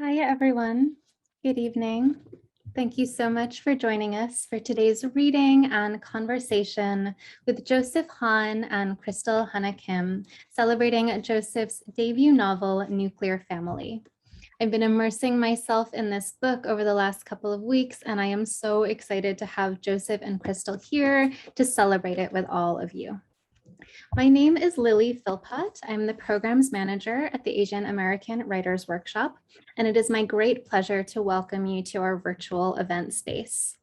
Hi, everyone. Good evening. Thank you so much for joining us for today's reading and conversation with Joseph Han and Crystal Hana Kim, celebrating Joseph's debut novel, Nuclear Family. I've been immersing myself in this book over the last couple of weeks, and I am so excited to have Joseph and Crystal here to celebrate it with all of you. My name is Lily Philpott. I'm the programs manager at the Asian American Writers Workshop, and it is my great pleasure to welcome you to our virtual event space.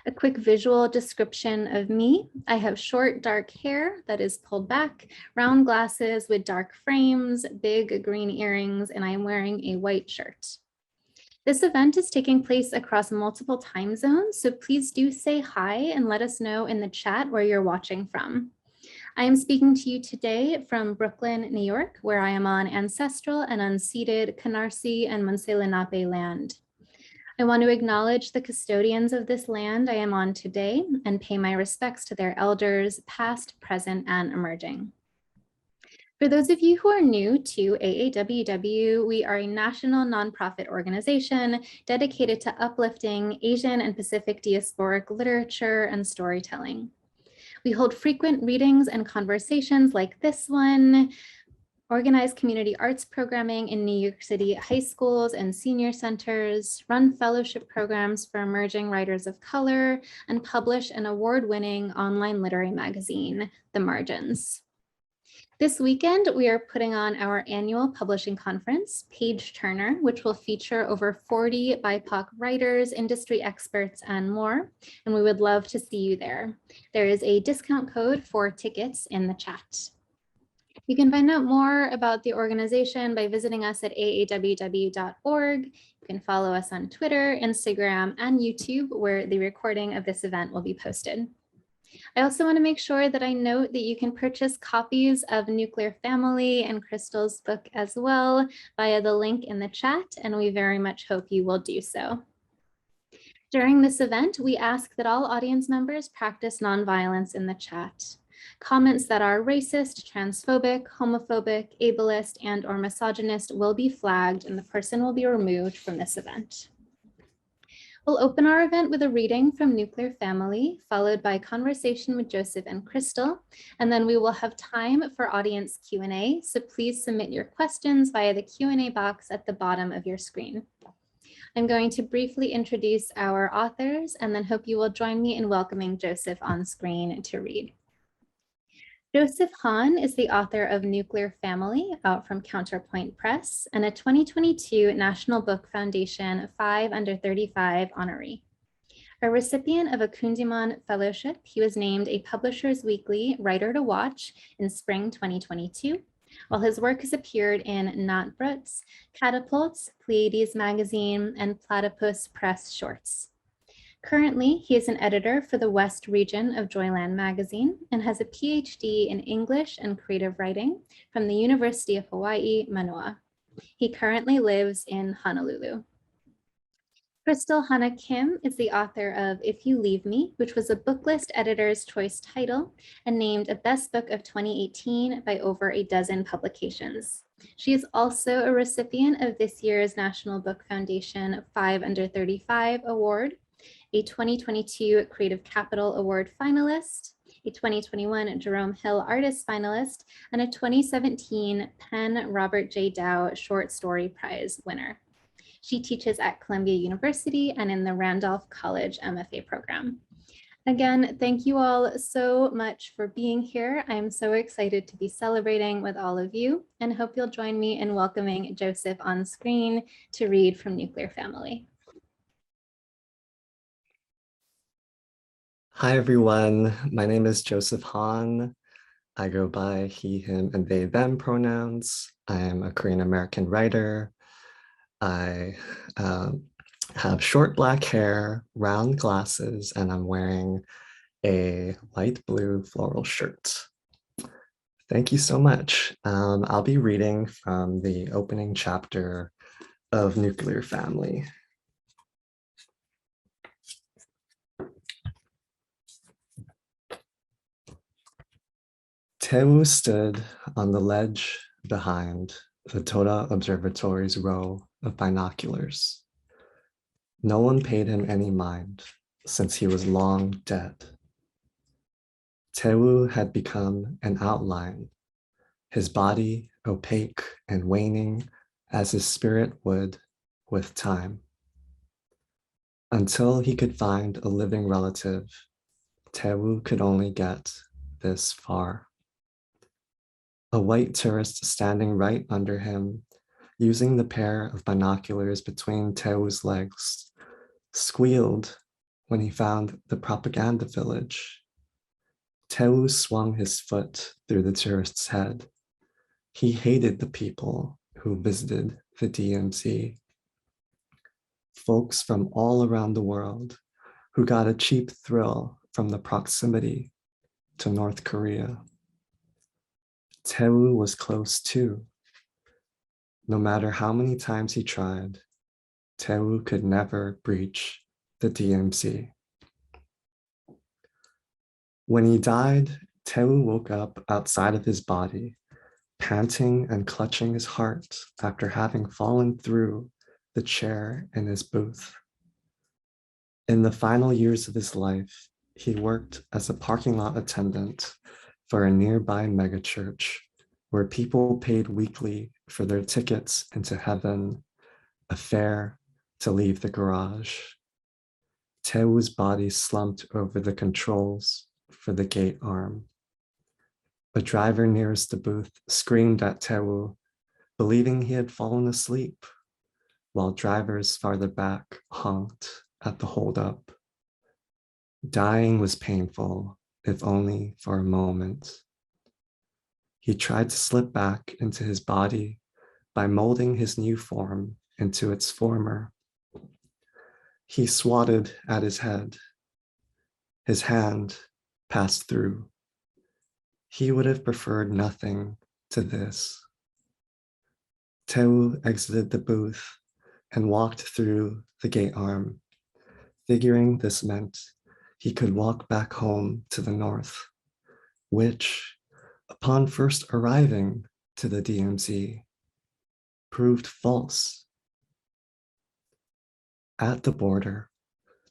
A quick visual description of me. I have short, dark hair that is pulled back, round glasses with dark frames, big green earrings, and I'm wearing a white shirt. This event is taking place across multiple time zones, so please do say hi and let us know in the chat where you're watching from. I am speaking to you today from Brooklyn, New York, where I am on ancestral and unceded Canarsie and Munsee Lenape land. I want to acknowledge the custodians of this land I am on today and pay my respects to their elders, past, present, and emerging. For those of you who are new to AAWW, we are a national nonprofit organization dedicated to uplifting Asian and Pacific diasporic literature and storytelling. We hold frequent readings and conversations like this one, organize community arts programming in New York City high schools and senior centers, run fellowship programs for emerging writers of color, and publish an award-winning online literary magazine, The Margins. This weekend, we are putting on our annual publishing conference, Page Turner, which will feature over 40 BIPOC writers, industry experts, and more, and we would love to see you there. There is a discount code for tickets in the chat. You can find out more about the organization by visiting us at aaww.org. You can follow us on Twitter, Instagram, and YouTube, where the recording of this event will be posted. I also want to make sure that I note that you can purchase copies of Nuclear Family and Crystal's book as well via the link in the chat, and we very much hope you will do so. During this event, we ask that all audience members practice nonviolence in the chat. Comments that are racist, transphobic, homophobic, ableist, and/or misogynist will be flagged, and the person will be removed from this event. We'll open our event with a reading from Nuclear Family, followed by conversation with Joseph and Crystal, and then we will have time for audience Q&A, so please submit your questions via the Q&A box at the bottom of your screen. I'm going to briefly introduce our authors and then hope you will join me in welcoming Joseph on screen to read. Joseph Han is the author of Nuclear Family, out from Counterpoint Press, and a 2022 National Book Foundation 5 Under 35 honoree. A recipient of a Kundiman Fellowship, he was named a Publishers Weekly Writer to Watch in spring 2022, while his work has appeared in Natbruts, Catapults, Pleiades Magazine, and Platypus Press Shorts. Currently, he is an editor for the West region of Joyland magazine and has a PhD in English and creative writing from the University of Hawaii, Manoa. He currently lives in Honolulu. Crystal Hana Kim is the author of If You Leave Me, which was a Booklist Editor's Choice title and named a Best Book of 2018 by over a dozen publications. She is also a recipient of this year's National Book Foundation 5 Under 35 award, a 2022 Creative Capital Award finalist, a 2021 Jerome Hill Artist finalist, and a 2017 Penn Robert J. Dow Short Story Prize winner. She teaches at Columbia University and in the Randolph College MFA program. Again, thank you all so much for being here. I'm so excited to be celebrating with all of you and hope you'll join me in welcoming Joseph on screen to read from Nuclear Family. Hi, everyone. My name is Joseph Han. I go by he, him, and they, them pronouns. I am a Korean American writer. I have short black hair, round glasses, and I'm wearing a light blue floral shirt. Thank you so much. I'll be reading from the opening chapter of Nuclear Family. Tewu stood on the ledge behind the Toda Observatory's row of binoculars. No one paid him any mind, since he was long dead. Tewu had become an outline, his body opaque and waning as his spirit would with time. Until he could find a living relative, Tewu could only get this far. A white tourist standing right under him, using the pair of binoculars between Tewu's legs, squealed when he found the propaganda village. Tewu swung his foot through the tourist's head. He hated the people who visited the DMZ. Folks from all around the world who got a cheap thrill from the proximity to North Korea. Tewu was close too. No matter how many times he tried, Tewu could never breach the DMZ. When he died, Tewu woke up outside of his body, panting and clutching his heart after having fallen through the chair in his booth. In the final years of his life, he worked as a parking lot attendant for a nearby megachurch where people paid weekly for their tickets into heaven, a fare to leave the garage. Tewu's body slumped over the controls for the gate arm. A driver nearest the booth screamed at Tewu, believing he had fallen asleep, while drivers farther back honked at the holdup. Dying was painful, if only for a moment. He tried to slip back into his body by molding his new form into its former. He swatted at his head. His hand passed through. He would have preferred nothing to this. Tewu exited the booth and walked through the gate arm, figuring this meant he could walk back home to the north, which, upon first arriving to the DMZ, proved false. At the border,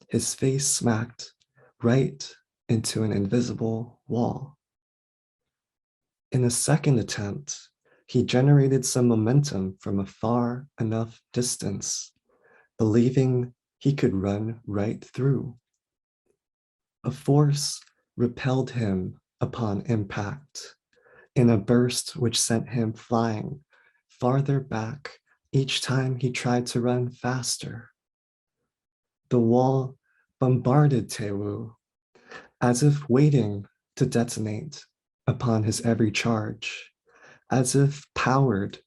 his face smacked right into an invisible wall. In a second attempt, he generated some momentum from a far enough distance, believing he could run right through. A force repelled him upon impact in a burst which sent him flying farther back each time he tried to run faster. The wall bombarded Tewu as if waiting to detonate upon his every charge, as if powered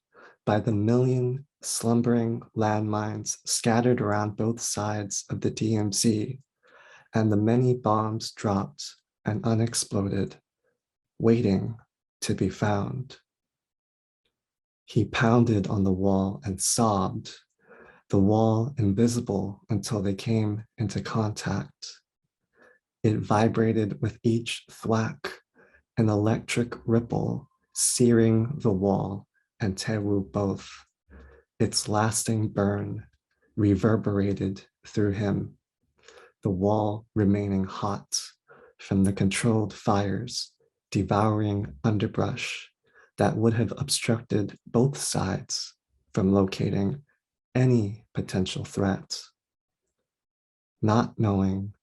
by the million slumbering landmines scattered around both sides of the DMZ and the many bombs dropped and unexploded, waiting to be found. He pounded on the wall and sobbed, the wall invisible until they came into contact. It vibrated with each thwack, an electric ripple searing the wall and Tewu both. Its lasting burn reverberated through him, the wall remaining hot from the controlled fires devouring underbrush that would have obstructed both sides from locating any potential threat. Not knowing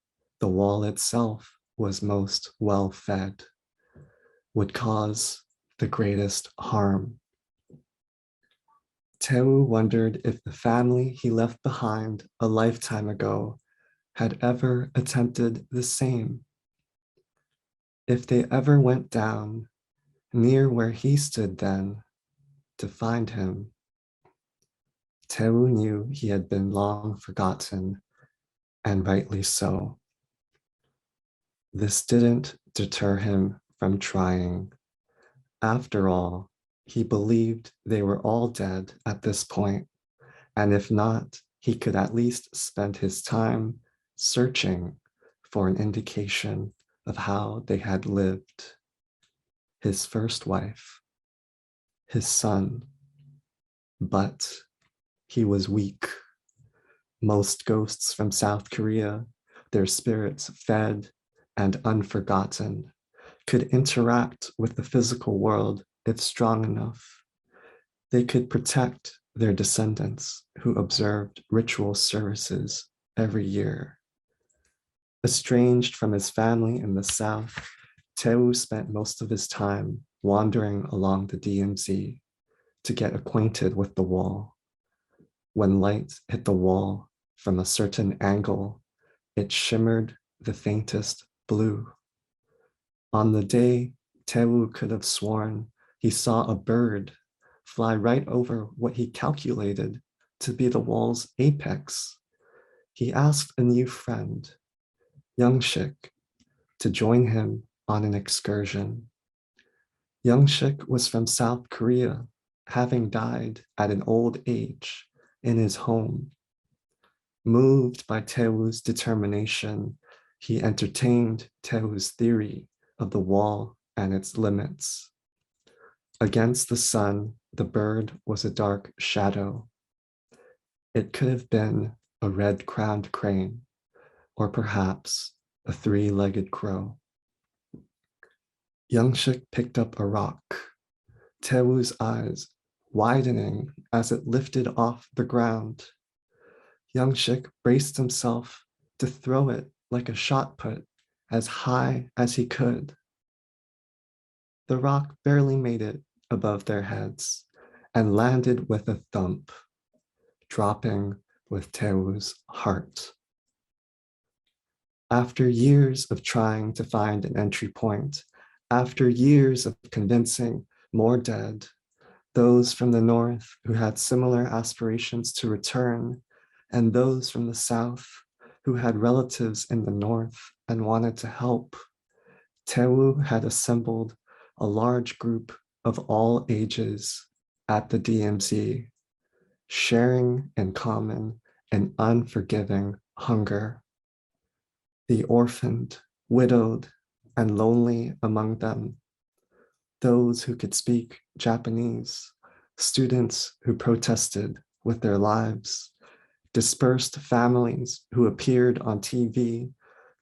the wall itself was most well-fed, would cause the greatest harm. Tewu wondered if the family he left behind a lifetime ago had ever attempted the same. If they ever went down near where he stood then to find him. Tewu knew he had been long forgotten, and rightly so. This didn't deter him from trying. After all, he believed they were all dead at this point, and if not, he could at least spend his time searching for an indication of how they had lived. His first wife, his son, but he was weak. Most ghosts from South Korea, their spirits fed and unforgotten, could interact with the physical world if strong enough. They could protect their descendants who observed ritual services every year. Estranged from his family in the South, Teu spent most of his time wandering along the DMZ to get acquainted with the wall. When light hit the wall from a certain angle, it shimmered the faintest blue. On the day Teu could have sworn he saw a bird fly right over what he calculated to be the wall's apex, he asked a new friend, Young Shik, to join him on an excursion. Young Shik was from South Korea, having died at an old age in his home. Moved by Teu's determination, he entertained Teu's theory of the wall and its limits. Against the sun, the bird was a dark shadow. It could have been a red-crowned crane, or perhaps a three-legged crow. Young Shik picked up a rock, Teu's eyes widening as it lifted off the ground. Young Shik braced himself to throw it like a shot put as high as he could. The rock barely made it above their heads and landed with a thump, dropping with Teu's heart. After years of trying to find an entry point, after years of convincing more dead, those from the north who had similar aspirations to return, and those from the south who had relatives in the north and wanted to help, Teu had assembled a large group of all ages at the DMZ, sharing in common an unforgiving hunger. The orphaned, widowed, and lonely among them, those who could speak Japanese, students who protested with their lives, dispersed families who appeared on TV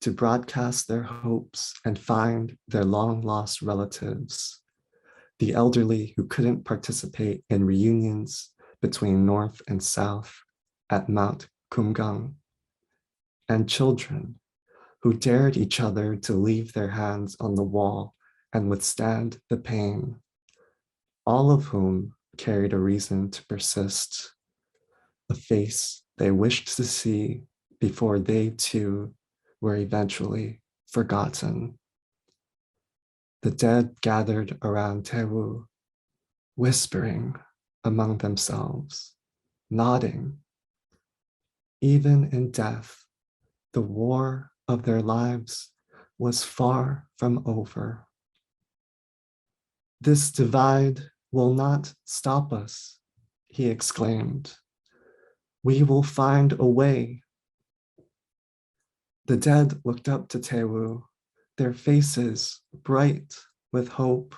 to broadcast their hopes and find their long-lost relatives, the elderly who couldn't participate in reunions between North and South at Mount Kumgang, and children who dared each other to leave their hands on the wall and withstand the pain, all of whom carried a reason to persist, a face they wished to see before they too were eventually forgotten. The dead gathered around Teu, whispering among themselves, nodding. Even in death, the war of their lives was far from over. This divide will not stop us, he exclaimed. We will find a way. The dead looked up to Teu, their faces bright with hope.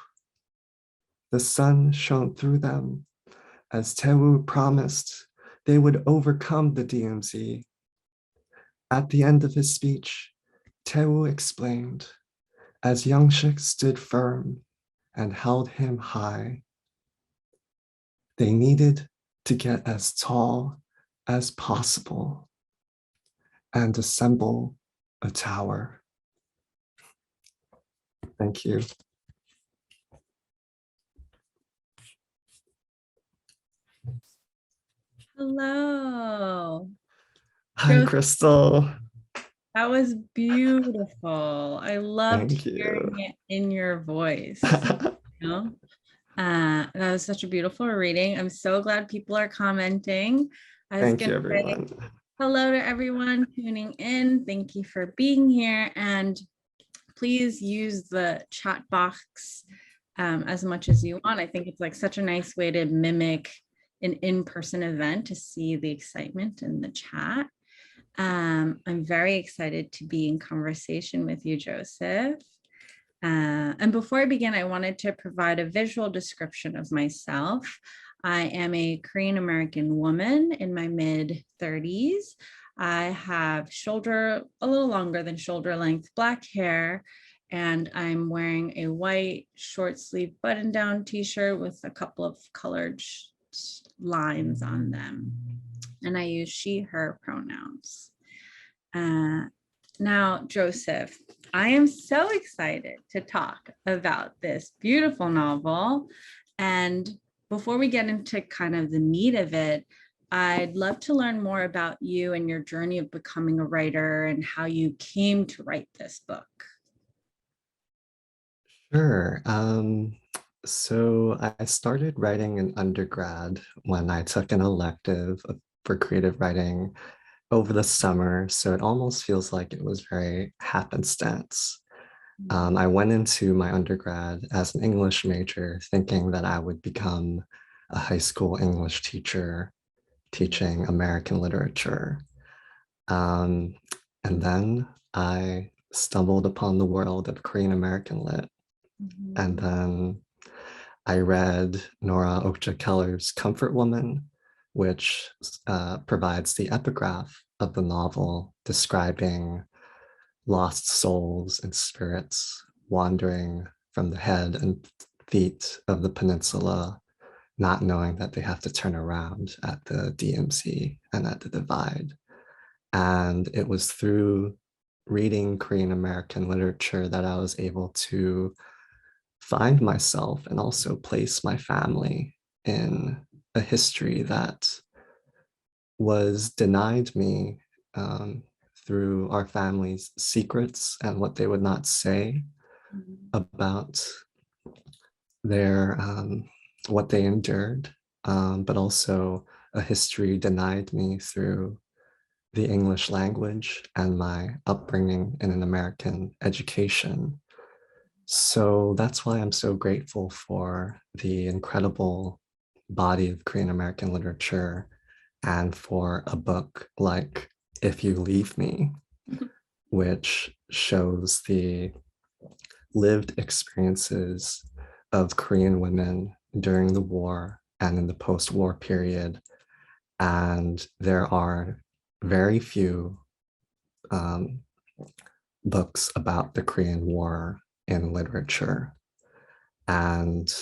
The sun shone through them as Teu promised they would overcome the DMZ. At the end of his speech, Teu explained, as Young Shik stood firm and held him high, they needed to get as tall as possible and assemble a tower. Thank you. Hello. Hi, Crystal. That was beautiful. I loved Thank hearing you. it in your voice. You know? That was such a beautiful reading. I'm so glad people are commenting. I was Thank you, going to say everyone. hello to everyone tuning in. Thank you for being here. And please use the chat box as much as you want. I think it's like such a nice way to mimic an in-person event to see the excitement in the chat. I'm very excited to be in conversation with you, Joseph. And before I begin, I wanted to provide a visual description of myself. I am a Korean American woman in my mid 30s. I have a little longer than shoulder length black hair, and I'm wearing a white short sleeve button down t-shirt with a couple of colored lines on them. And I use she, her pronouns. Now, Joseph, I am so excited to talk about this beautiful novel. And before we get into kind of the meat of it, I'd love to learn more about you and your journey of becoming a writer and how you came to write this book. Sure. So I started writing in undergrad when I took an elective for creative writing over the summer. So it almost feels like it was very happenstance. I went into my undergrad as an English major thinking that I would become a high school English teacher teaching American literature. And then I stumbled upon the world of Korean American lit. And then I read Nora Okja-Keller's Comfort Woman, which provides the epigraph of the novel describing lost souls and spirits wandering from the head and feet of the peninsula, not knowing that they have to turn around at the DMZ and at the Divide. And it was through reading Korean American literature that I was able to find myself and also place my family in a history that was denied me through our family's secrets and what they would not say about their what they endured, but also a history denied me through the English language and my upbringing in an American education. So that's why I'm so grateful for the incredible body of Korean American literature and for a book like If You Leave Me, which shows the lived experiences of Korean women during the war and in the post-war period. And there are very few books about the Korean War in literature. And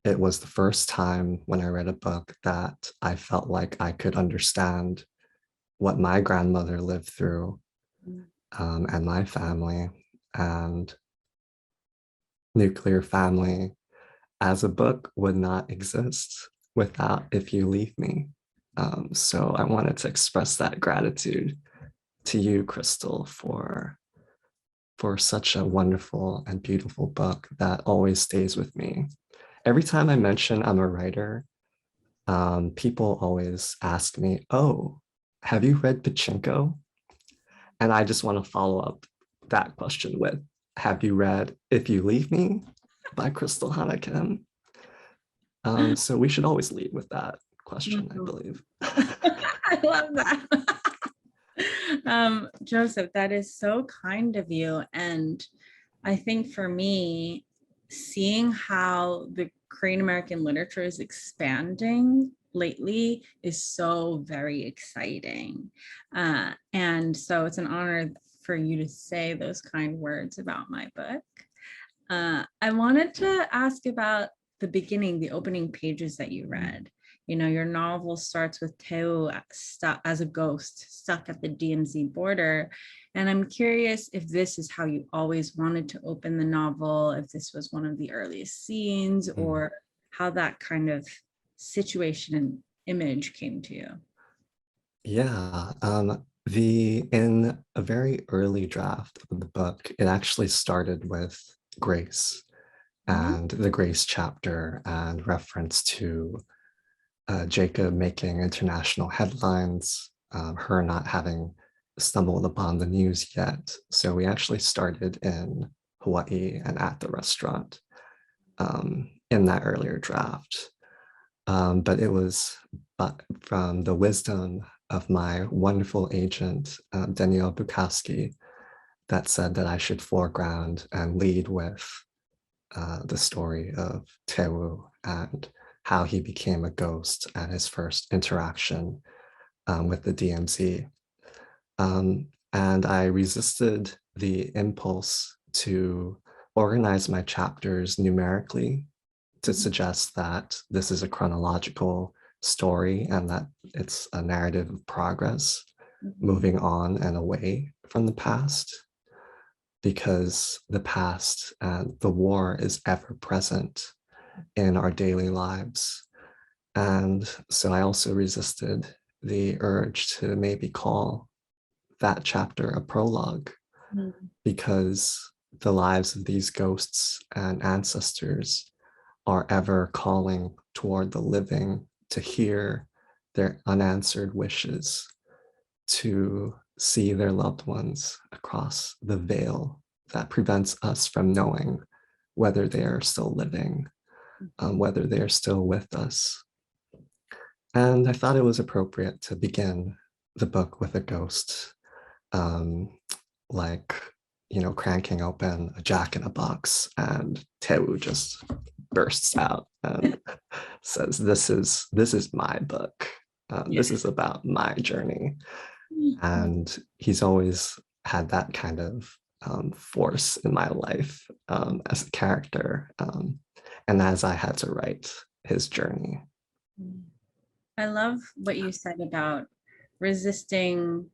it was the first time when I read a book that I felt like I could understand what my grandmother lived through and my family. And Nuclear Family as a book would not exist without If You Leave Me. So I wanted to express that gratitude to you, Crystal, for such a wonderful and beautiful book that always stays with me. Every time I mention I'm a writer, people always ask me, oh, have you read Pachinko? And I just want to follow up that question with, have you read If You Leave Me by Crystal Hana Kim? So we should always lead with that question, I believe. I love that. Joseph, that is so kind of you. And I think for me, seeing how the Korean American literature is expanding lately is so very exciting. And so it's an honor for you to say those kind words about my book. I wanted to ask about the beginning, the opening pages that you read. You know, your novel starts with Teo as a ghost stuck at the DMZ border. And I'm curious if this is how you always wanted to open the novel, if this was one of the earliest scenes, or how that kind of situation and image came to you. Yeah, in a very early draft of the book, it actually started with Grace and the Grace chapter and reference to Jacob making international headlines, her not having stumbled upon the news yet. So we actually started in Hawaii and at the restaurant in that earlier draft. But it was from the wisdom of my wonderful agent, Danielle Bukowski, that said that I should foreground and lead with the story of Tewu and how he became a ghost at his first interaction with the DMZ. And I resisted the impulse to organize my chapters numerically to suggest that this is a chronological story and that it's a narrative of progress, moving on and away from the past, because the past and the war is ever present in our daily lives. And so I also resisted the urge to maybe call that chapter a prologue, because the lives of these ghosts and ancestors are ever calling toward the living to hear their unanswered wishes, to see their loved ones across the veil that prevents us from knowing whether they are still living, whether they are still with us. And I thought it was appropriate to begin the book with a ghost, like, you know, cranking open a Jack in a Box and Teu just bursts out and says, this is my book. This is about my journey. And he's always had that kind of force in my life as a character, and as I had to write his journey. I love what you said about resisting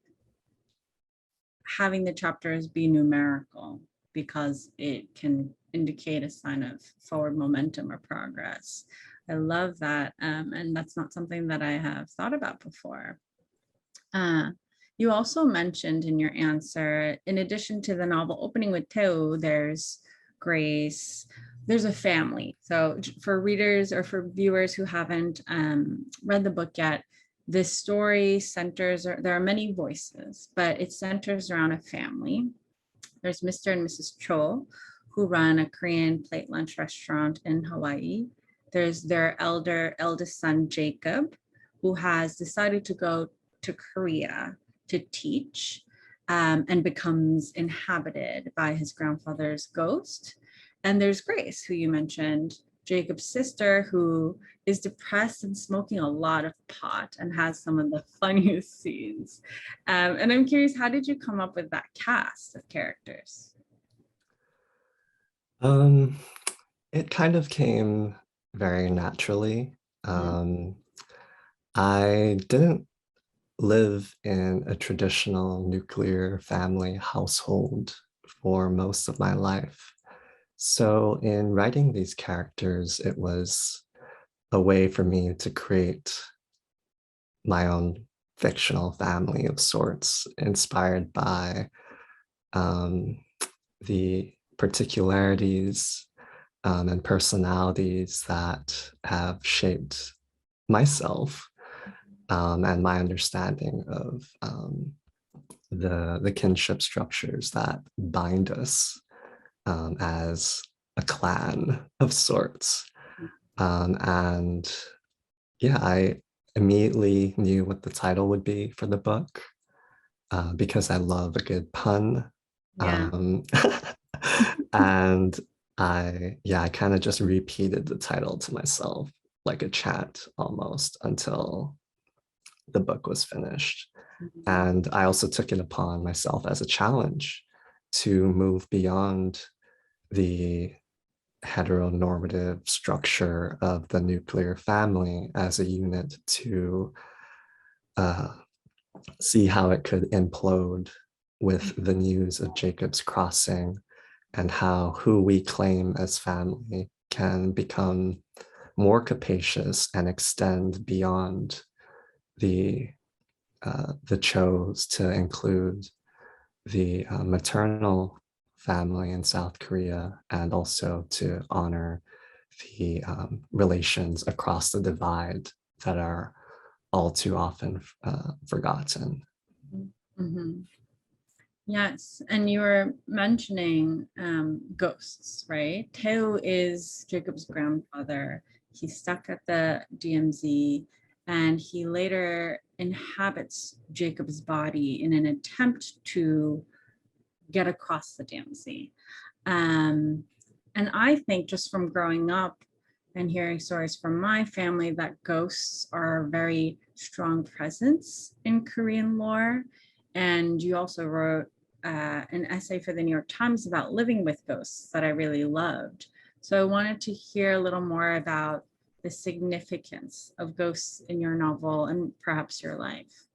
having the chapters be numerical, because it can indicate a sign of forward momentum or progress. I love that. And that's not something that I have thought about before. You also mentioned in your answer, in addition to the novel opening with Teo, there's Grace, there's a family. So for readers or for viewers who haven't read the book yet, this story centers, there are many voices, but it centers around a family. There's Mr. and Mrs. Cho, who run a Korean plate lunch restaurant in Hawaii. There's their eldest son, Jacob, who has decided to go to Korea to teach, and becomes inhabited by his grandfather's ghost. And there's Grace, who you mentioned, Jacob's sister, who is depressed and smoking a lot of pot and has some of the funniest scenes. And I'm curious, how did you come up with that cast of characters? It kind of came very naturally. I didn't live in a traditional nuclear family household for most of my life. So in writing these characters, it was a way for me to create my own fictional family of sorts, inspired by the particularities and personalities that have shaped myself and my understanding of the kinship structures that bind us as a clan of sorts. And yeah, I immediately knew what the title would be for the book because I love a good pun. Yeah. And I kind of just repeated the title to myself like a chant almost until the book was finished. And I also took it upon myself as a challenge to move beyond the heteronormative structure of the nuclear family as a unit to see how it could implode with the news of Jacob's crossing, and how who we claim as family can become more capacious and extend beyond the Chos to include the maternal family in South Korea, and also to honor the relations across the divide that are all too often forgotten. Yes, and you were mentioning ghosts, right? Teo is Jacob's grandfather. He's stuck at the DMZ, and he later inhabits Jacob's body in an attempt to get across the DMZ. And I think just from growing up and hearing stories from my family that ghosts are a very strong presence in Korean lore. And you also wrote an essay for the New York Times about living with ghosts that I really loved. So I wanted to hear a little more about the significance of ghosts in your novel and perhaps your life.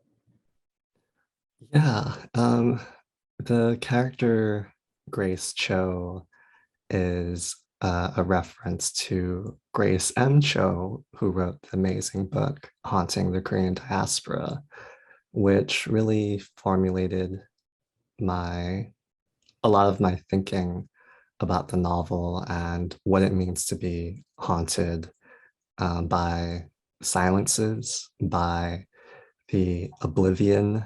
Yeah, the character Grace Cho is a reference to Grace M. Cho, who wrote the amazing book Haunting the Korean Diaspora, which really formulated a lot of my thinking about the novel and what it means to be haunted by silences, by the oblivion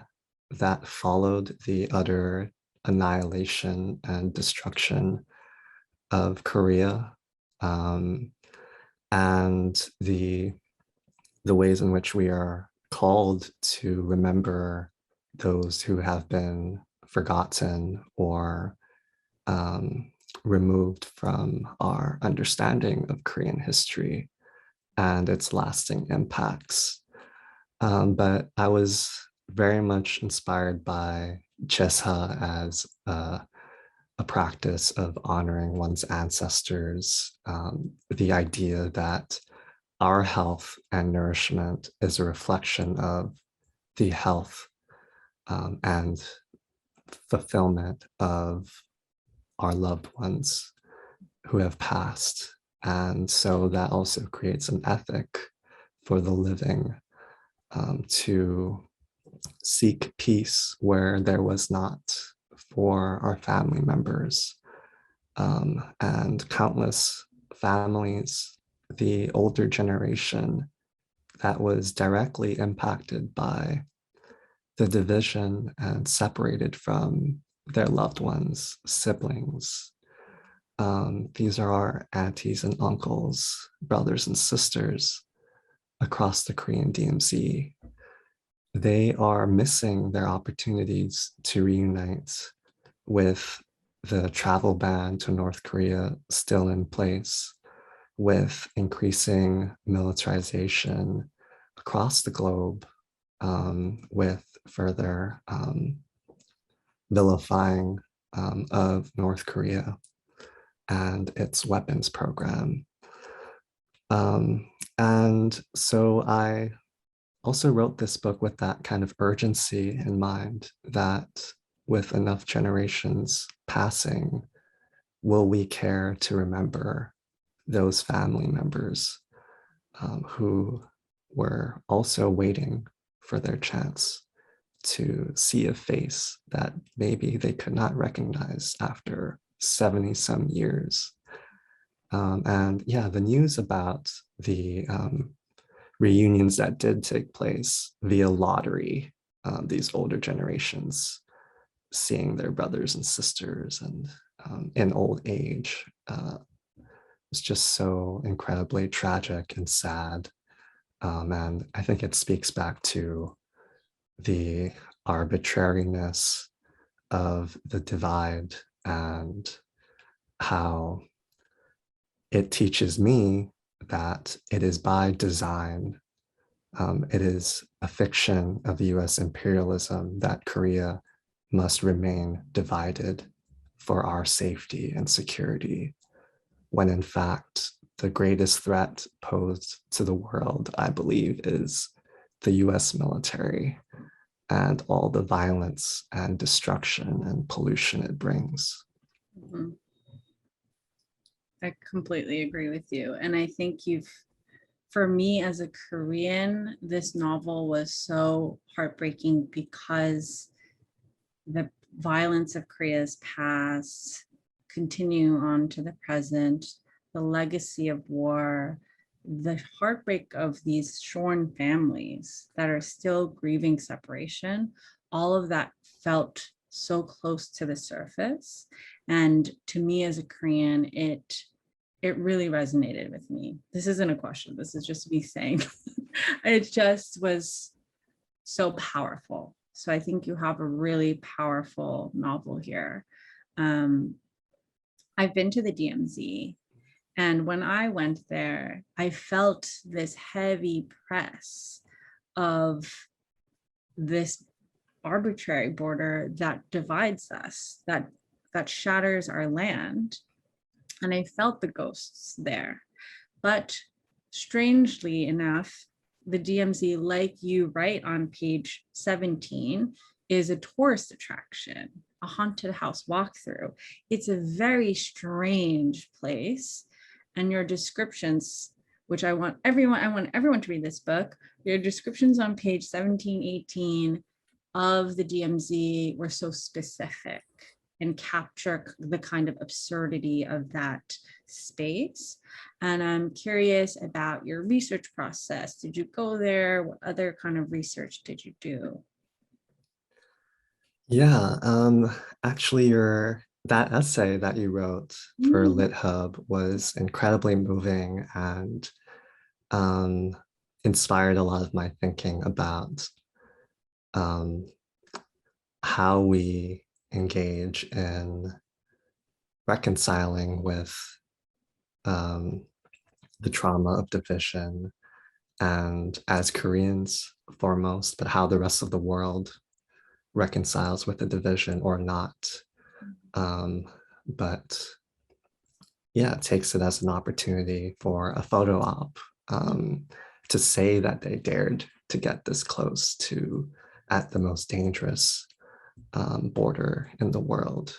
that followed the utter annihilation and destruction of Korea, and the ways in which we are called to remember those who have been forgotten or removed from our understanding of Korean history and its lasting impacts. But I was very much inspired by Chesa as a practice of honoring one's ancestors, the idea that our health and nourishment is a reflection of the health and fulfillment of our loved ones who have passed. And so that also creates an ethic for the living to seek peace where there was not for our family members. And countless families, the older generation that was directly impacted by the division and separated from their loved ones, siblings. These are our aunties and uncles, brothers and sisters across the Korean DMZ. They are missing their opportunities to reunite with the travel ban to North Korea still in place, with increasing militarization across the globe, with further vilifying of North Korea and its weapons program. And so I also wrote this book with that kind of urgency in mind, that with enough generations passing, will we care to remember those family members who were also waiting for their chance to see a face that maybe they could not recognize after 70 some years. And yeah, the news about the reunions that did take place via lottery, these older generations seeing their brothers and sisters and in old age was just so incredibly tragic and sad. And I think it speaks back to the arbitrariness of the divide and how it teaches me that it is by design. It is a fiction of US imperialism that Korea must remain divided for our safety and security, when in fact, the greatest threat posed to the world, I believe, is the US military and all the violence and destruction and pollution it brings. Mm-hmm. I completely agree with you. And I think for me as a Korean, this novel was so heartbreaking because the violence of Korea's past continue on to the present, the legacy of war, the heartbreak of these shorn families that are still grieving separation, all of that felt so close to the surface. And to me as a Korean, it really resonated with me. This isn't a question, this is just me saying it just was so powerful. So I think you have a really powerful novel here. I've been to the DMZ, And when I went there, I felt this heavy press of this arbitrary border that divides us, that shatters our land. And I felt the ghosts there. But strangely enough, the DMZ, like you write on page 17, is a tourist attraction, a haunted house walkthrough. It's a very strange place. And your descriptions, which I want everyone to read this book. Your descriptions on page 17, 18 of the DMZ were so specific and capture the kind of absurdity of that space. And I'm curious about your research process. Did you go there? What other kind of research did you do? Yeah, actually that essay that you wrote for LitHub was incredibly moving and inspired a lot of my thinking about how we engage in reconciling with the trauma of division, and as Koreans foremost, but how the rest of the world reconciles with the division or not. But yeah, it takes it as an opportunity for a photo op to say that they dared to get this close to at the most dangerous border in the world.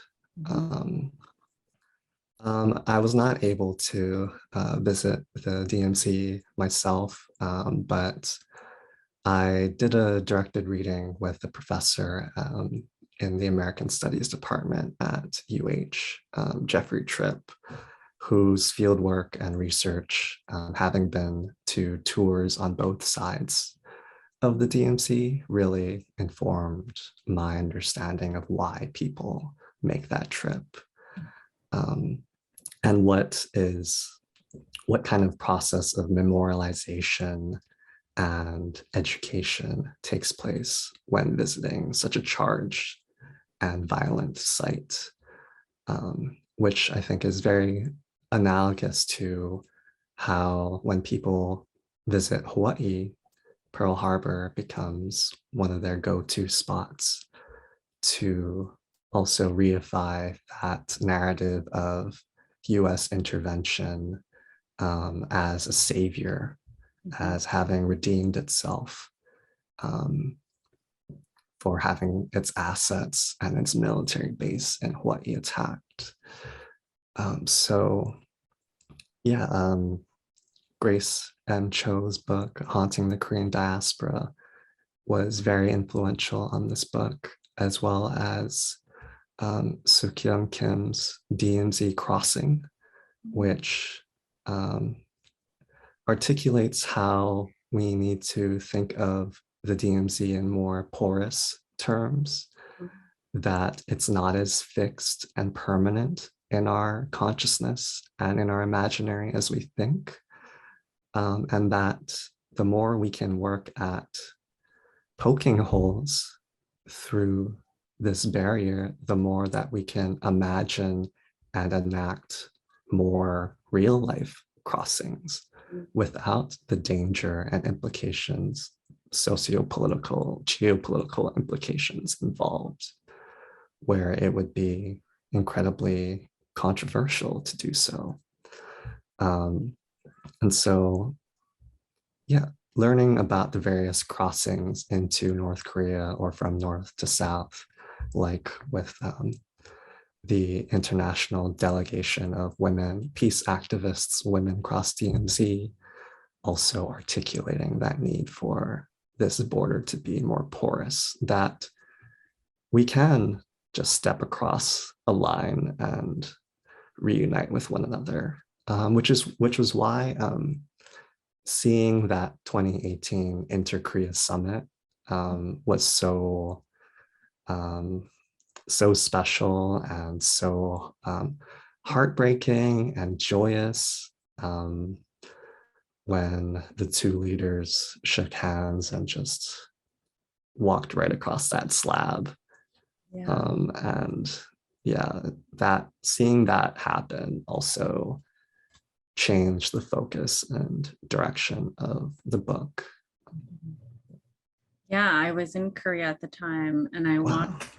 I was not able to visit the DMZ myself, but I did a directed reading with a professor in the American Studies department at UH, Jeffrey Tripp, whose fieldwork and research, having been to tours on both sides of the DMZ, really informed my understanding of why people make that trip. And what kind of process of memorialization and education takes place when visiting such a charged and violent site, which I think is very analogous to how when people visit Hawaii, Pearl Harbor becomes one of their go-to spots to also reify that narrative of US intervention as a savior, as having redeemed itself for having its assets and its military base in Hawaii attacked. So yeah, Grace M. Cho's book, Haunting the Korean Diaspora, was very influential on this book, as well as Suk-Young Kim's DMZ Crossing, which articulates how we need to think of the DMZ in more porous terms, that it's not as fixed and permanent in our consciousness and in our imaginary as we think, and that the more we can work at poking holes through this barrier, the more that we can imagine and enact more real life crossings without the danger and implications, socio-political, geopolitical implications involved, where it would be incredibly controversial to do so. And so, yeah, learning about the various crossings into North Korea or from north to south, like with the international delegation of women, peace activists, Women Cross DMZ, also articulating that need for this border to be more porous, that we can just step across a line and reunite with one another, which was why seeing that 2018 Inter-Korea Summit was so special and so heartbreaking and joyous, when the two leaders shook hands and just walked right across that slab. Yeah. And yeah, seeing that happen also change the focus and direction of the book. Yeah, I was in Korea at the time, and I watched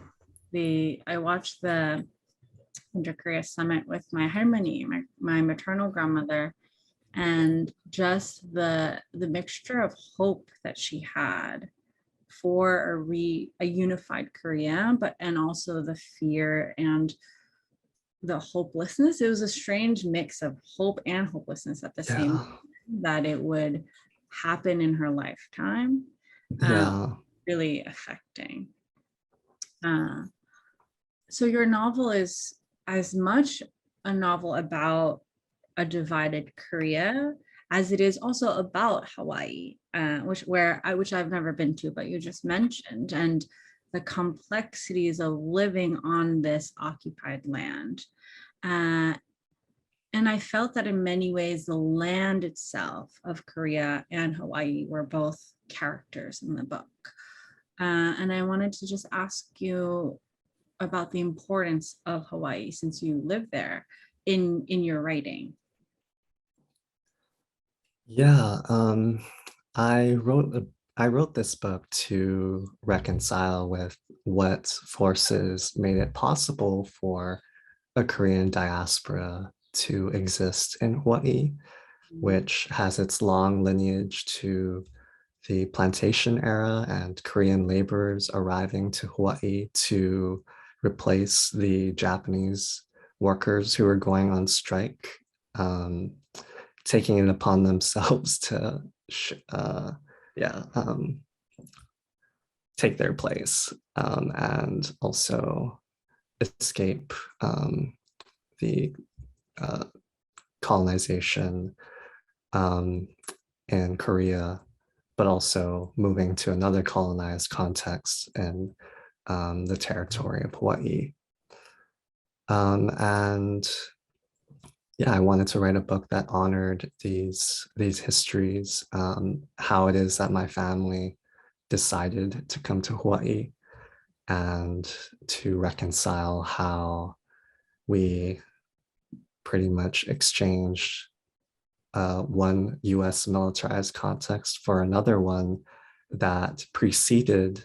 the Inter-Korea Summit with my harmony, my maternal grandmother, and just the mixture of hope that she had for a unified Korea, and also the fear and the hopelessness. It was a strange mix of hope and hopelessness at the same time, that it would happen in her lifetime. Really affecting. So your novel is as much a novel about a divided Korea as it is also about Hawaii, which I've never been to, but you just mentioned, and the complexities of living on this occupied land. And I felt that in many ways, the land itself of Korea and Hawaii were both characters in the book. And I wanted to just ask you about the importance of Hawaii, since you live there, in your writing. Yeah, I wrote this book to reconcile with what forces made it possible for a Korean diaspora to exist in Hawaii, which has its long lineage to the plantation era and Korean laborers arriving to Hawaii to replace the Japanese workers who were going on strike, taking it upon themselves to take their place, and also escape the colonization in Korea, but also moving to another colonized context in the territory of Hawaii. And yeah, I wanted to write a book that honored these histories, how it is that my family decided to come to Hawaii, and to reconcile how we pretty much exchanged one US militarized context for another one that preceded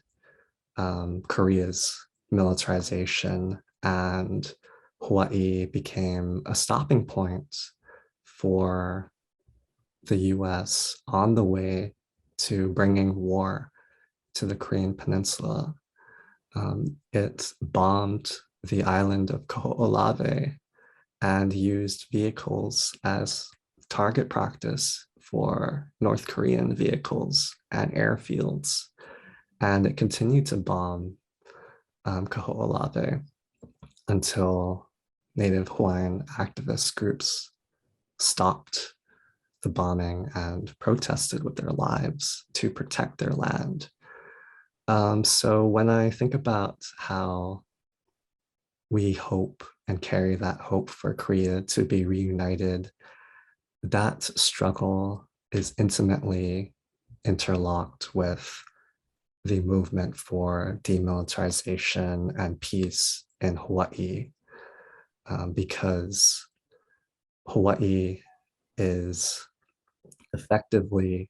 Korea's militarization, and Hawaii became a stopping point for the US on the way to bringing war to the Korean Peninsula. It bombed the island of Kaho'olawe and used vehicles as target practice for North Korean vehicles and airfields. And it continued to bomb Kaho'olawe until Native Hawaiian activist groups stopped the bombing and protested with their lives to protect their land. So when I think about how we hope and carry that hope for Korea to be reunited, that struggle is intimately interlocked with the movement for demilitarization and peace in Hawaii, because Hawaii is effectively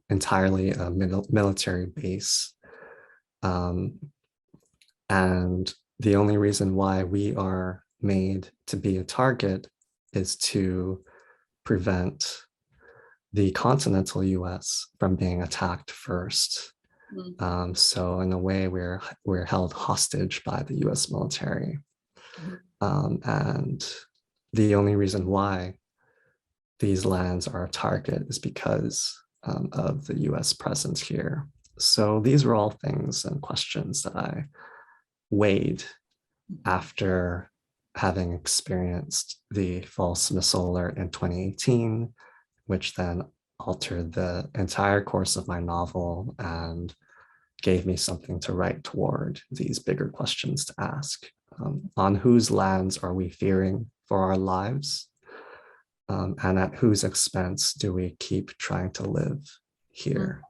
entirely a military base. And the only reason why we are made to be a target is to prevent the continental US from being attacked first. So in a way, we're held hostage by the US military. And the only reason why these lands are a target is because of the US presence here. So these were all things and questions that I weighed after having experienced the false missile alert in 2018, which then altered the entire course of my novel and gave me something to write toward these bigger questions to ask. On whose lands are we fearing for our lives? And at whose expense do we keep trying to live here?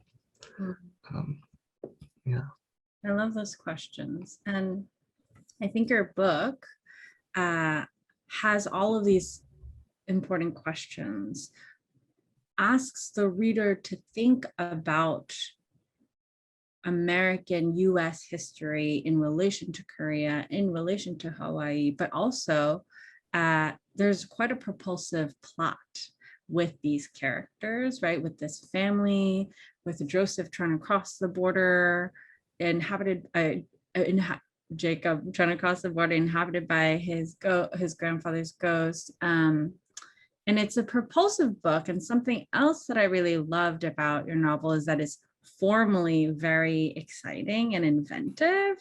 Yeah. I love those questions. And I think your book has all of these important questions, asks the reader to think about American US history in relation to Korea, in relation to Hawaii, but also there's quite a propulsive plot with these characters, right? With this family, with Joseph trying to cross the border, Jacob trying to cross the border, inhabited by his grandfather's ghost. And it's a propulsive book. And something else that I really loved about your novel is that it's formally very exciting and inventive.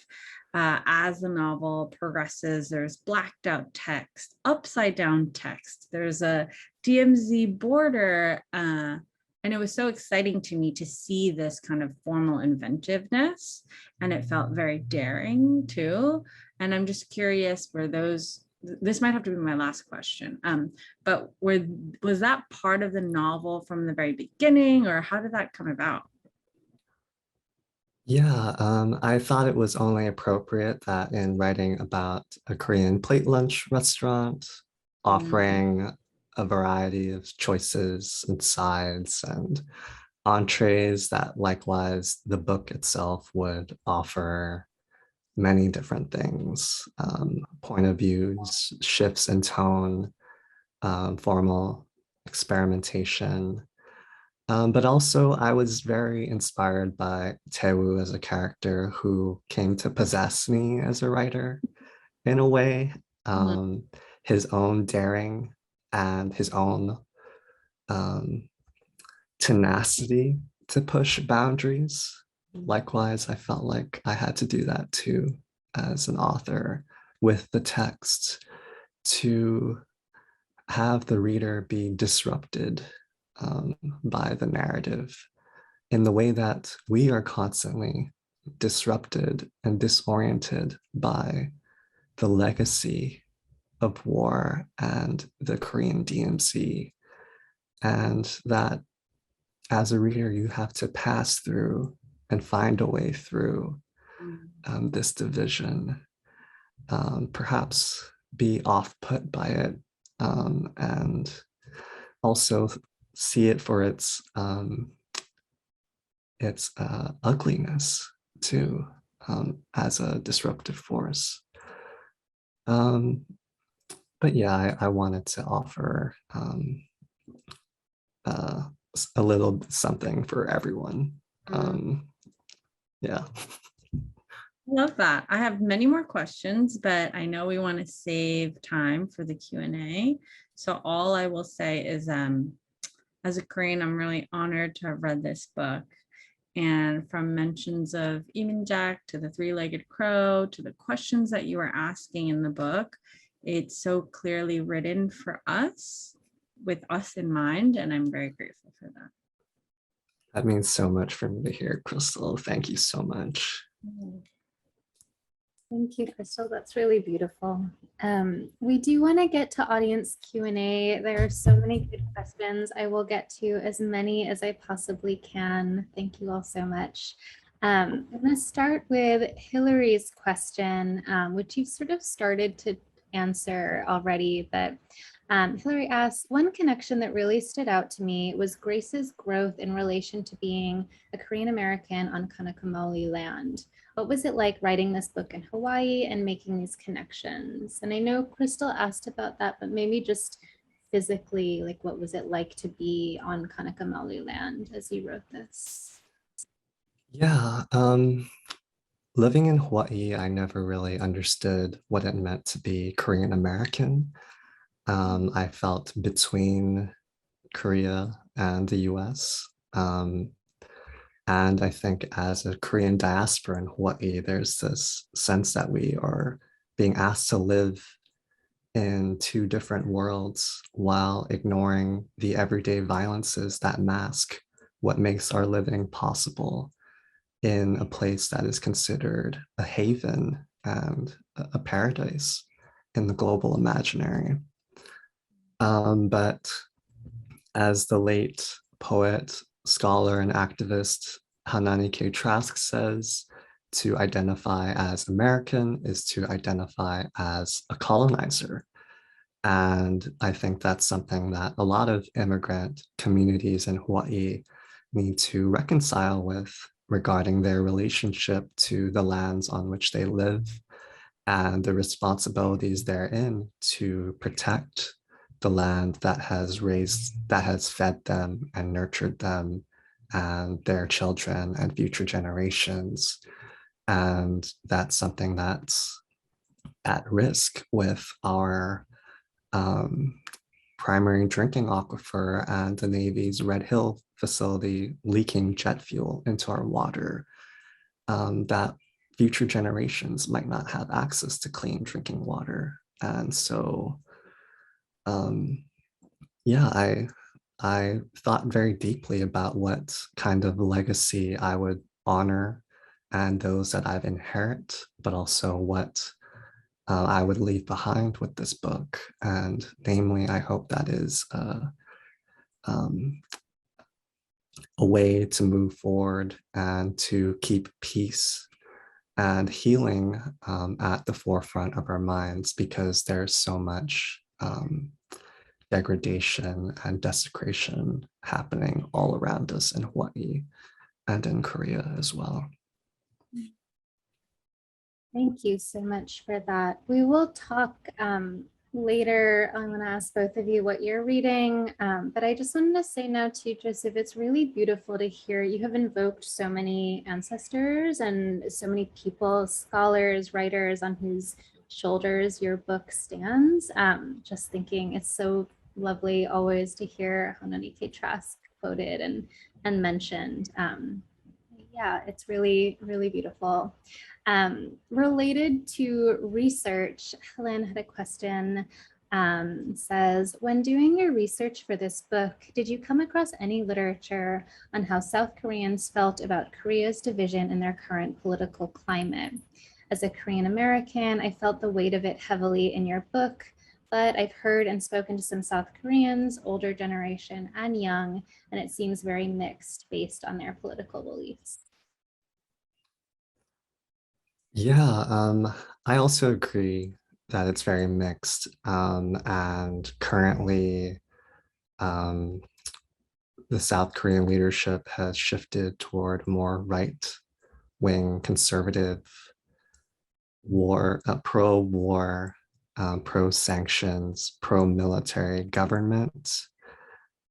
As the novel progresses, there's blacked out text, upside down text, there's a DMZ border. And it was so exciting to me to see this kind of formal inventiveness, and it felt very daring too. And I'm just curious, this might have to be my last question, but was that part of the novel from the very beginning, or how did that come about? Yeah, I thought it was only appropriate that in writing about a Korean plate lunch restaurant, offering a variety of choices and sides and entrees, that likewise the book itself would offer many different things, point of views, shifts in tone, formal experimentation. But also I was very inspired by Taewoo as a character who came to possess me as a writer in a way. His own daring and his own tenacity to push boundaries. Likewise, I felt like I had to do that too as an author with the text, to have the reader be disrupted by the narrative in the way that we are constantly disrupted and disoriented by the legacy of war and the Korean DMZ, and that as a reader you have to pass through and find a way through this division, perhaps be off-put by it, and also see it for its ugliness too, as a disruptive force. But yeah, I wanted to offer a little something for everyone. Yeah. Love that. I have many more questions, but I know we want to save time for the Q&A. So all I will say is, as a Korean, I'm really honored to have read this book. And from mentions of Iminjak to the three-legged crow to the questions that you were asking in the book, it's so clearly written for us, with us in mind, and I'm very grateful for that. That means so much for me to hear, Crystal. Thank you so much. Thank you, Crystal. That's really beautiful. We do want to get to audience Q&A. There are so many good questions. I will get to as many as I possibly can. Thank you all so much. I'm going to start with Hillary's question, which you've sort of started to answer already, but Hillary asks, one connection that really stood out to me was Grace's growth in relation to being a Korean American on Kanakamali land. What was it like writing this book in Hawaii and making these connections? And I know Crystal asked about that, but maybe just physically, like what was it like to be on Kanakamali land as you wrote this? Yeah, living in Hawaii, I never really understood what it meant to be Korean American. I felt between Korea and the US. And I think as a Korean diaspora in Hawaii, there's this sense that we are being asked to live in two different worlds while ignoring the everyday violences that mask what makes our living possible in a place that is considered a haven and a paradise in the global imaginary. But as the late poet, scholar, and activist Hanani K. Trask says, to identify as American is to identify as a colonizer. And I think that's something that a lot of immigrant communities in Hawaii need to reconcile with regarding their relationship to the lands on which they live and the responsibilities therein to protect the land that has fed them and nurtured them and their children and future generations. And that's something that's at risk with our primary drinking aquifer and the Navy's Red Hill facility leaking jet fuel into our water, that future generations might not have access to clean drinking water. And so, yeah, I thought very deeply about what kind of legacy I would honor and those that I've inherit, but also what I would leave behind with this book. And namely, I hope that is a way to move forward and to keep peace and healing at the forefront of our minds, because there's so much degradation and desecration happening all around us in Hawaii and in Korea as well. Thank you so much for that. We will talk later. I'm going to ask both of you what you're reading, but I just wanted to say now too, Joseph, it's really beautiful to hear you have invoked so many ancestors and so many people, scholars, writers on whose shoulders your book stands. Just thinking it's so lovely always to hear Honoree K. Trask quoted and mentioned. Yeah, it's really, really beautiful. Related to research, Helen had a question, says, when doing your research for this book, did you come across any literature on how South Koreans felt about Korea's division in their current political climate? As a Korean American, I felt the weight of it heavily in your book, but I've heard and spoken to some South Koreans, older generation and young, and it seems very mixed based on their political beliefs. Yeah, I also agree that it's very mixed. And currently, the South Korean leadership has shifted toward more right-wing conservative pro-war, pro-sanctions, pro-military government.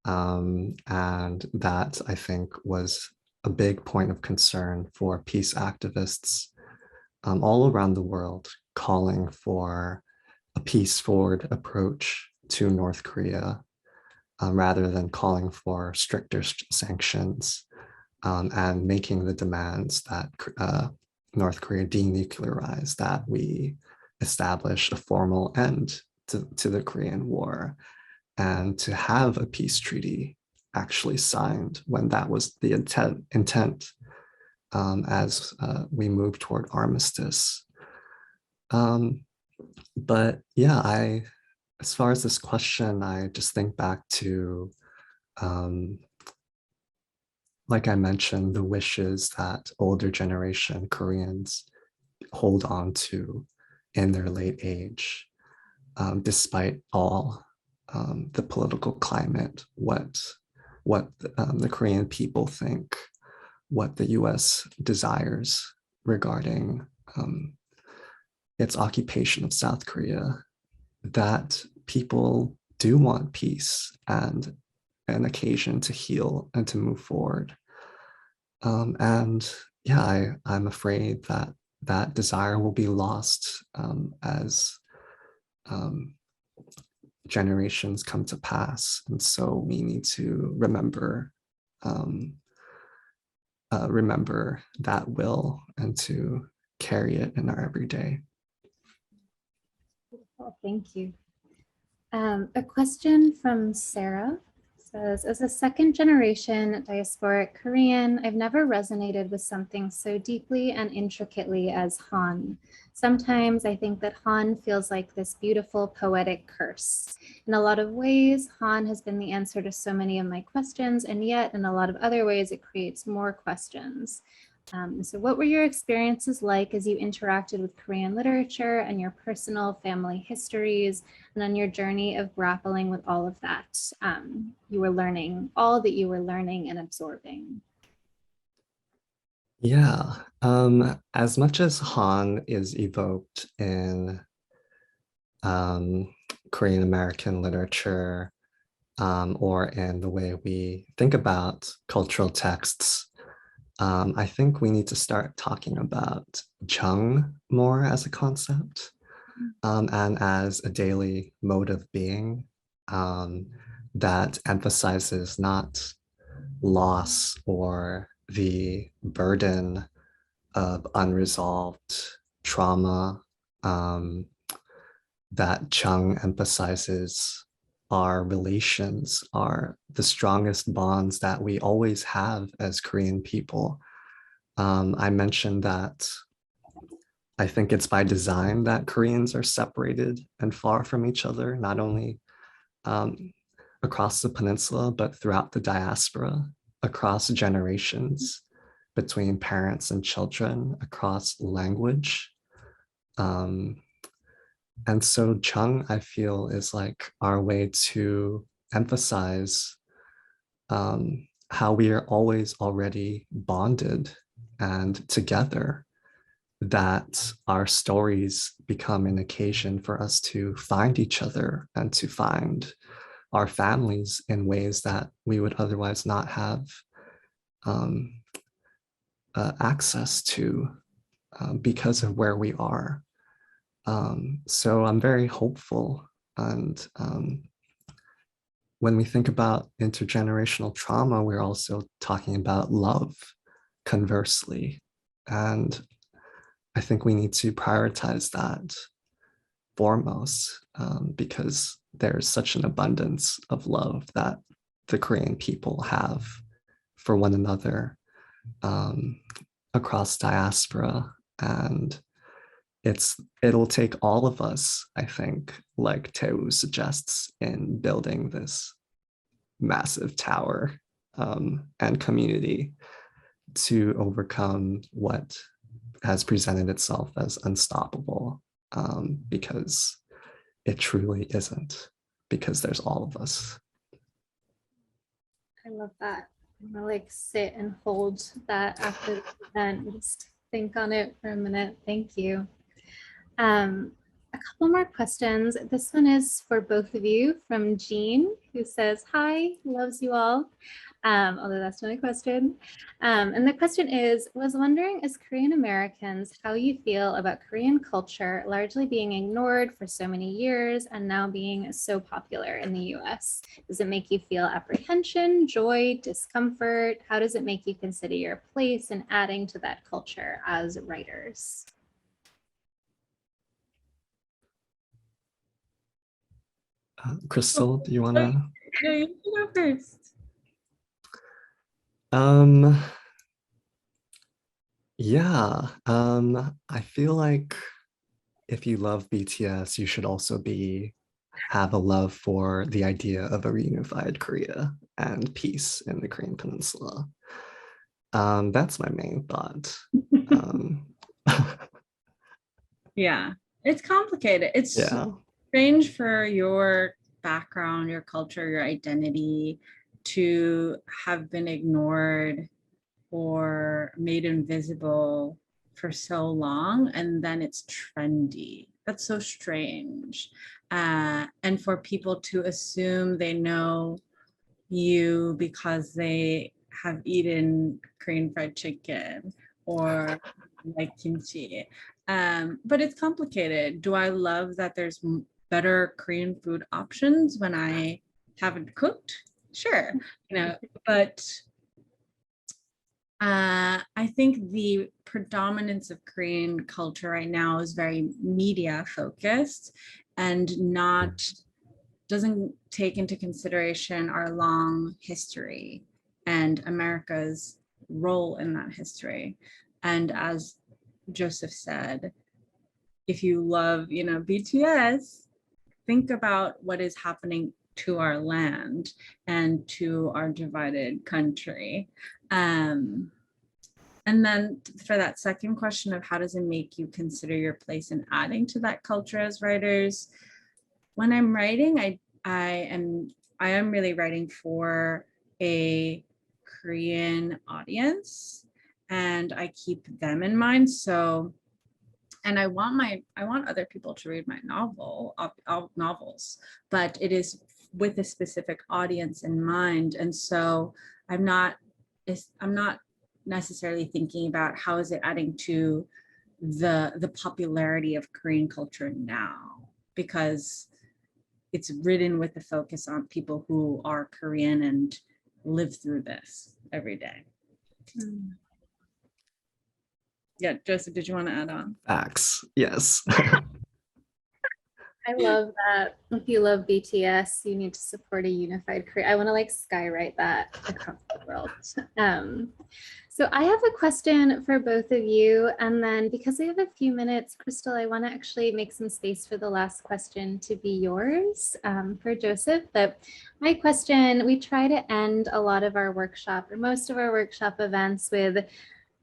And that, I think, was a big point of concern for peace activists all around the world, calling for a peace-forward approach to North Korea, rather than calling for stricter sanctions, and making the demands that North Korea denuclearize, that we establish a formal end to the Korean War, and to have a peace treaty actually signed when that was the intent as we move toward armistice. But yeah, as far as this question, I just think back to, like I mentioned, the wishes that older generation Koreans hold on to in their late age, despite all the political climate, what the Korean people think, what the US desires regarding its occupation of South Korea, that people do want peace and an occasion to heal and to move forward. And yeah, I'm afraid that that desire will be lost as generations come to pass. And so we need to remember that will and to carry it in our everyday. Well, thank you. A question from Sarah says, as a second generation diasporic Korean, I've never resonated with something so deeply and intricately as Han. Sometimes I think that Han feels like this beautiful poetic curse. In a lot of ways, Han has been the answer to so many of my questions, and yet in a lot of other ways, it creates more questions. So what were your experiences like as you interacted with Korean literature and your personal family histories, and on your journey of grappling with all of that you were learning, all that you were learning and absorbing? Yeah, as much as Han is evoked in Korean American literature, or in the way we think about cultural texts, I think we need to start talking about Chung more as a concept, and as a daily mode of being, that emphasizes not loss or the burden of unresolved trauma, that Chung emphasizes our relations are the strongest bonds that we always have as Korean people. I mentioned that I think it's by design that Koreans are separated and far from each other, not only across the peninsula, but throughout the diaspora, across generations, between parents and children, across language. And so Chung, I feel, is like our way to emphasize how we are always already bonded and together, that our stories become an occasion for us to find each other and to find our families in ways that we would otherwise not have access to because of where we are. So I'm very hopeful. And when we think about intergenerational trauma, we're also talking about love, conversely. And I think we need to prioritize that foremost, because there's such an abundance of love that the Korean people have for one another across diaspora. And it'll take all of us, I think, like Teu suggests, in building this massive tower and community to overcome what has presented itself as unstoppable, because it truly isn't, because there's all of us. I love that. I'm gonna like sit and hold that after the event and just think on it for a minute. Thank you. A couple more questions. This one is for both of you from Jean, who says, hi, loves you all. Although that's not a question. And the question is, was wondering as Korean Americans, how you feel about Korean culture largely being ignored for so many years and now being so popular in the US? Does it make you feel apprehension, joy, discomfort? How does it make you consider your place in adding to that culture as writers? Crystal, do you want to? No, you can go first. Yeah, I feel like if you love BTS, you should also have a love for the idea of a reunified Korea and peace in the Korean Peninsula. That's my main thought. Yeah, it's complicated. It's strange for your background, your culture, your identity to have been ignored or made invisible for so long, and then it's trendy. That's so strange. And for people to assume they know you because they have eaten Korean fried chicken or like kimchi. But it's complicated. Do I love that there's better Korean food options when I haven't cooked? Sure, but I think the predominance of Korean culture right now is very media focused and doesn't take into consideration our long history and America's role in that history. And as Joseph said, if you love, BTS, think about what is happening to our land and to our divided country. And then for that second question of how does it make you consider your place in adding to that culture as writers? When I'm writing, I am really writing for a Korean audience, and I keep them in mind. So, and I want other people to read my novels, but it is with a specific audience in mind. And so I'm not necessarily thinking about how is it adding to the popularity of Korean culture now, because it's written with the focus on people who are Korean and live through this every day. Yeah, Joseph, did you want to add on? Facts, yes. I love that. If you love BTS, you need to support a unified Korea. I want to like skywrite that across the world. So I have a question for both of you. And then because we have a few minutes, Crystal, I want to actually make some space for the last question to be yours for Joseph. But my question, we try to end a lot of our workshop or most of our workshop events with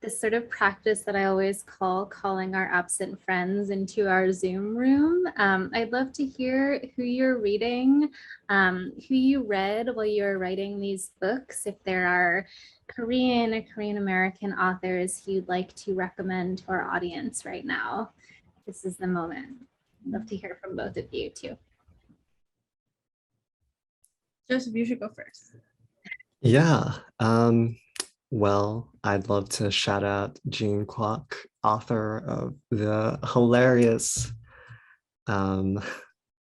this sort of practice that I always call calling our absent friends into our Zoom room. I'd love to hear who you're reading, who you read while you were writing these books. If there are Korean or Korean American authors you'd like to recommend to our audience right now, this is the moment. I'd love to hear from both of you too. Joseph, you should go first. Yeah. Well, I'd love to shout out Jean Kwok, author of the hilarious and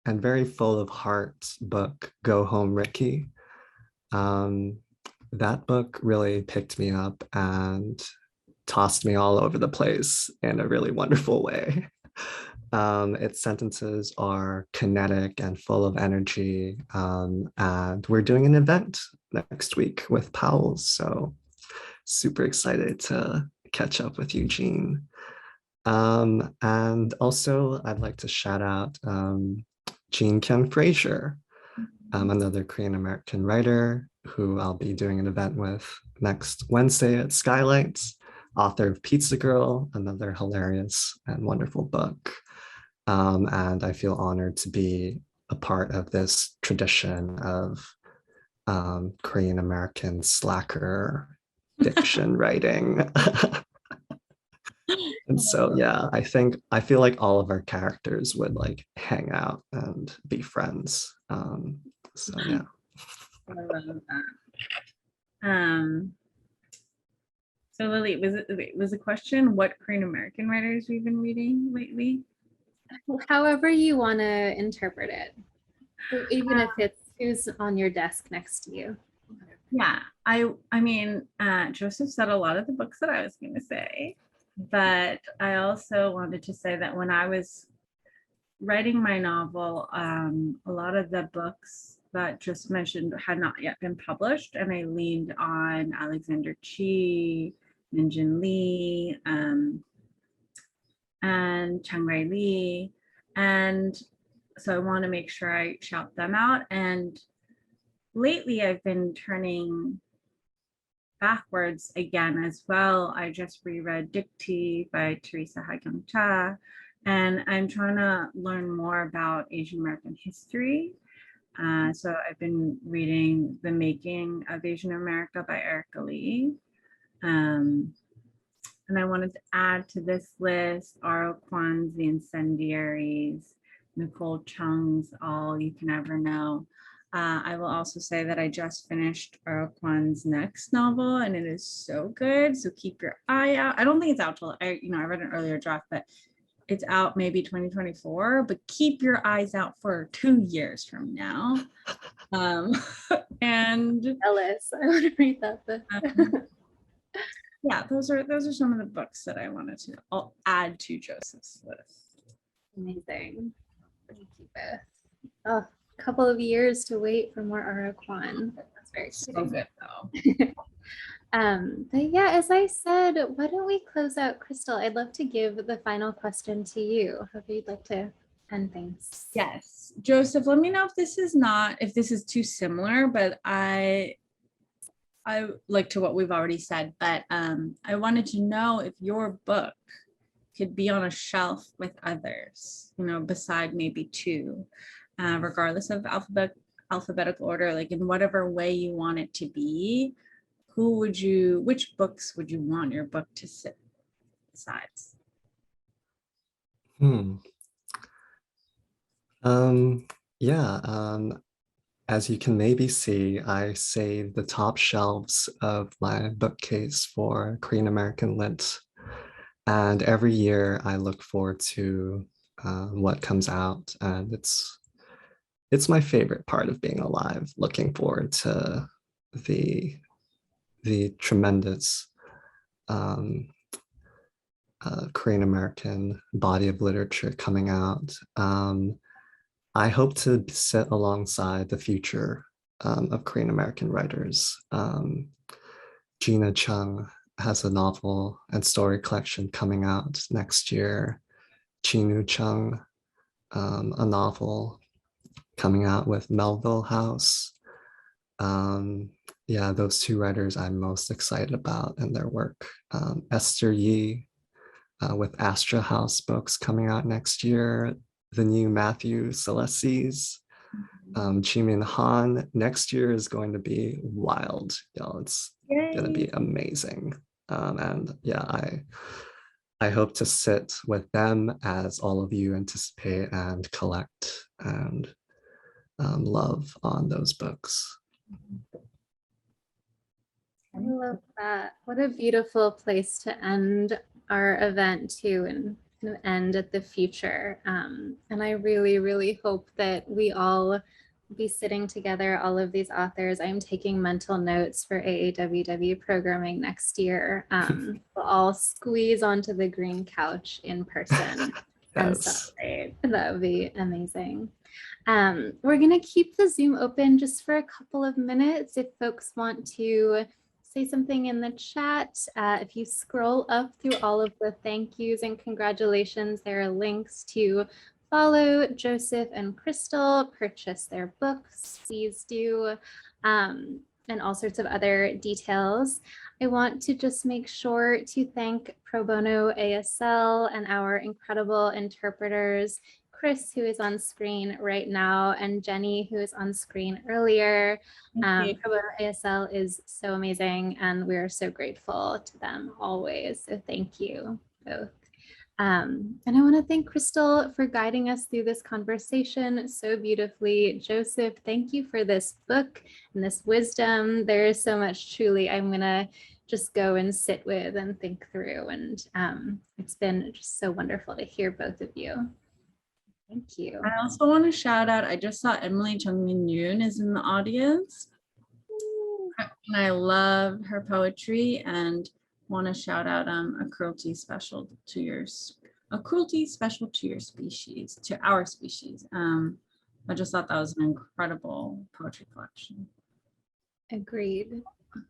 very full of heart book, Go Home, Ricky. That book really picked me up and tossed me all over the place in a really wonderful way. Its sentences are kinetic and full of energy. And we're doing an event next week with Powell's, so super excited to catch up with you, Jean. And also I'd like to shout out Jean Kim Fraser, another Korean American writer who I'll be doing an event with next Wednesday at Skylights, author of Pizza Girl, another hilarious and wonderful book. And I feel honored to be a part of this tradition of Korean American slacker fiction writing. And so, yeah, I feel like all of our characters would like hang out and be friends. So yeah. I love that. So Lily, was the question what Korean American writers we've been reading lately? However you want to interpret it, even if it's who's on your desk next to you. Yeah, I mean, Joseph said a lot of the books that I was going to say, but I also wanted to say that when I was writing my novel, a lot of the books that Joseph mentioned had not yet been published, and I leaned on Alexander Chi, Minjin Lee, and Chang Rai Lee, and so I want to make sure I shout them out. And lately I've been turning backwards again as well. I just reread Dictee by Teresa Hagyong Cha, and I'm trying to learn more about Asian American history. So I've been reading The Making of Asian America by Erica Lee. And I wanted to add to this list Aro Kwan's The Incendiaries, Nicole Chung's All You Can Ever Know. I will also say that I just finished Aro Kwan's next novel, and it is so good. So keep your eye out. I don't think it's out till I read an earlier draft, but it's out maybe 2024. But keep your eyes out for 2 years from now. And Ellis, I want to read that book. Yeah, those are some of the books that I wanted to add to Joseph's list. Amazing. Thank you both. Oh, a couple of years to wait for more Aro Kwan. That's very exciting. So good though. But yeah, as I said, why don't we close out? Crystal, I'd love to give the final question to you. Hope you'd like to end things. Yes, Joseph, let me know if this is too similar, but I like to what we've already said, but I wanted to know if your book could be on a shelf with others, you know, beside maybe two, regardless of alphabetical order, like in whatever way you want it to be. Which books would you want your book to sit beside? Yeah, as you can maybe see, I saved the top shelves of my bookcase for Korean American Lit. And every year I look forward to what comes out. And it's my favorite part of being alive, looking forward to the tremendous Korean American body of literature coming out. I hope to sit alongside the future of Korean American writers. Gina Chung has a novel and story collection coming out next year. Chinu Chung, a novel coming out with Melville House. Yeah, those two writers I'm most excited about and their work. Esther Yi with Astra House books coming out next year. The new Matthew Celestes, K-Ming Han. Next year is going to be wild, y'all. It's going to be amazing. And yeah, I hope to sit with them as all of you anticipate and collect and love on those books. I love that. What a beautiful place to end our event too, and kind of end at the future. And I really, really hope that we all be sitting together, all of these authors. I'm taking mental notes for AAWW programming next year. We'll all squeeze onto the green couch in person and celebrate. That would be amazing. We're going to keep the Zoom open just for a couple of minutes if folks want to say something in the chat. If you scroll up through all of the thank yous and congratulations, there are links to follow Joseph and Crystal, purchase their books, please do, and all sorts of other details. I want to just make sure to thank Pro Bono ASL and our incredible interpreters, Chris, who is on screen right now, and Jenny, who is on screen earlier. Pro Bono ASL is so amazing, and we're so grateful to them always. So thank you both. And I want to thank Crystal for guiding us through this conversation so beautifully. Joseph, thank you for this book and this wisdom. There is so much truly I'm going to just go and sit with and think through. And it's been just so wonderful to hear both of you. Thank you. I also want to shout out, I just saw Emily Chung-Min Yoon is in the audience. And I love her poetry and want to shout out a cruelty special to your species, to our species. I just thought that was an incredible poetry collection. Agreed,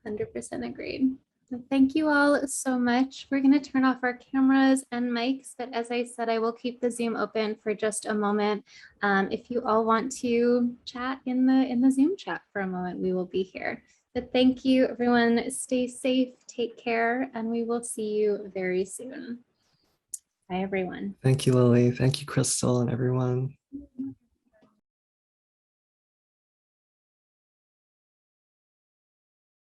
100% agreed. Thank you all so much. We're going to turn off our cameras and mics, but as I said, I will keep the Zoom open for just a moment. If you all want to chat in the Zoom chat for a moment, we will be here. But thank you, everyone. Stay safe, take care, and we will see you very soon. Bye, everyone. Thank you, Lily. Thank you, Crystal, and everyone.